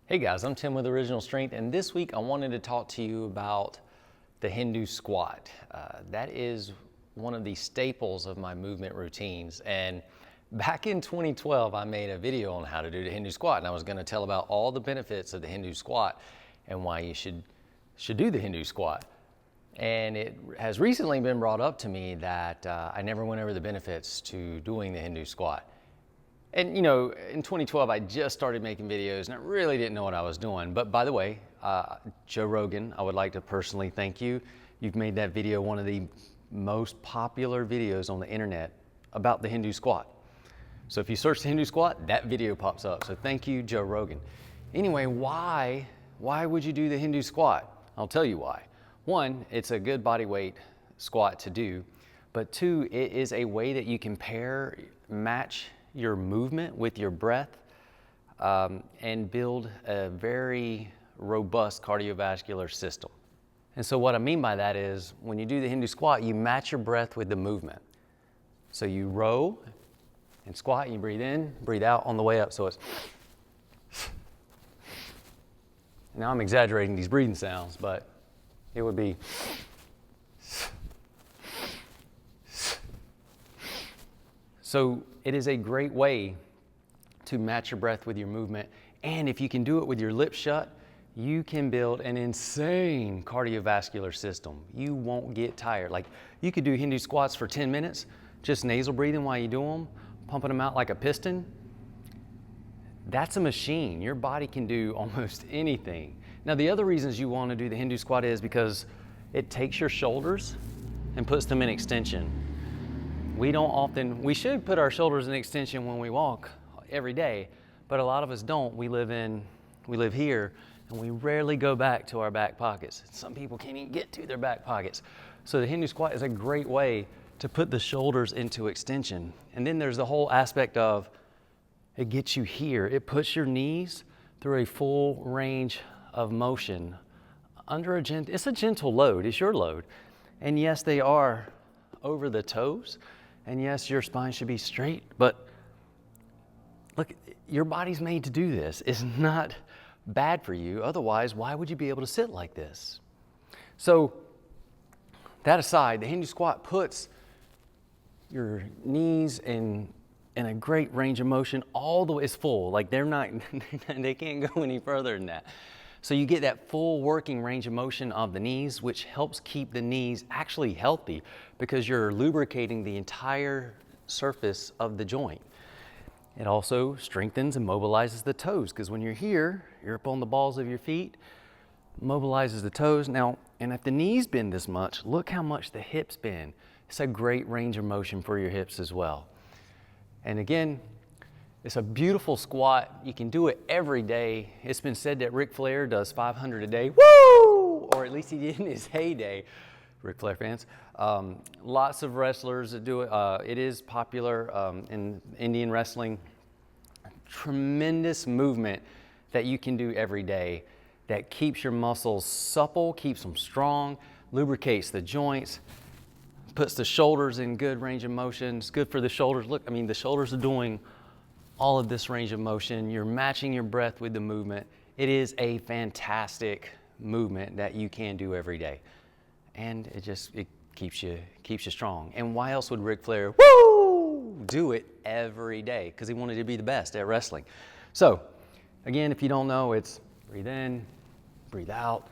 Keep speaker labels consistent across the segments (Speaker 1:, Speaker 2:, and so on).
Speaker 1: Hey guys, I'm Tim with Original Strength, and this week I wanted to talk to you about the Hindu squat. That is one of the staples of my movement routines, and back in 2012 I made a video on how to do the Hindu squat, and I was going to tell about all the benefits of the Hindu squat and why you should do the Hindu squat. And it has recently been brought up to me that I never went over the benefits to doing the Hindu squat. And you know, in 2012, I just started making videos and I really didn't know what I was doing. But by the way, Joe Rogan, I would like to personally thank you. You've made that video one of the most popular videos on the internet about the Hindu squat. So if you search the Hindu squat, that video pops up. So thank you, Joe Rogan. Anyway, why would you do the Hindu squat? I'll tell you why. One, it's a good body weight squat to do. But two, it is a way that you can match your movement with your breath and build a very robust cardiovascular system. And so what I mean by that is when you do the Hindu squat, you match your breath with the movement. So you row and squat, and you breathe in, breathe out on the way up. So it's, now I'm exaggerating these breathing sounds, but it would be, so it is a great way to match your breath with your movement. And if you can do it with your lips shut, you can build an insane cardiovascular system. You won't get tired. Like you could do Hindu squats for 10 minutes, just nasal breathing while you do them, pumping them out like a piston. That's a machine. Your body can do almost anything. Now, the other reasons you want to do the Hindu squat is because it takes your shoulders and puts them in extension. We should put our shoulders in extension when we walk every day, but a lot of us don't. We live here and we rarely go back to our back pockets. Some people can't even get to their back pockets. So the Hindu squat is a great way to put the shoulders into extension. And then there's the whole aspect of it gets you here. It puts your knees through a full range of motion under it's a gentle load. It's your load. And yes, they are over the toes. And yes, your spine should be straight, but look, your body's made to do this. It's not bad for you. Otherwise, why would you be able to sit like this? So that aside, the Hindu squat puts your knees in a great range of motion all the way. It's full. Like they can't go any further than that. So you get that full working range of motion of the knees, which helps keep the knees actually healthy because you're lubricating the entire surface of the joint. It also strengthens and mobilizes the toes because when you're here, you're up on the balls of your feet, mobilizes the toes. Now, and if the knees bend this much, look how much the hips bend. It's a great range of motion for your hips as well. And again, it's a beautiful squat. You can do it every day. It's been said that Ric Flair does 500 a day. Woo! Or at least he did in his heyday. Ric Flair fans. Lots of wrestlers that do it. It is popular in Indian wrestling. Tremendous movement that you can do every day that keeps your muscles supple, keeps them strong, lubricates the joints, puts the shoulders in good range of motion. It's good for the shoulders. Look, I mean, the shoulders are doing all of this range of motion. You're matching your breath with the movement. It is a fantastic movement that you can do every day. And it keeps you strong. And why else would Ric Flair do it every day? Because he wanted to be the best at wrestling. So again, if you don't know, it's breathe in, breathe out,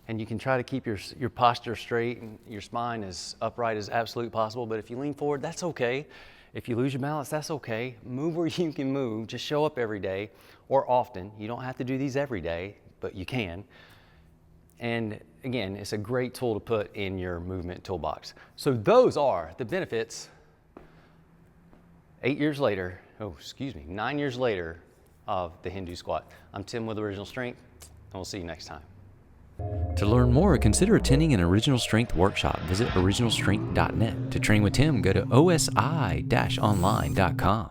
Speaker 1: and you can try to keep your posture straight and your spine as upright as absolutely possible. But if you lean forward, that's okay. If you lose your balance, that's okay. Move where you can move. Just show up every day or often. You don't have to do these every day, but you can. And again, it's a great tool to put in your movement toolbox. So those are the benefits 9 years later of the Hindu squat. I'm Tim with Original Strength, and we'll see you next time.
Speaker 2: To learn more, consider attending an Original Strength workshop. Visit originalstrength.net. To train with Tim, go to osi-online.com.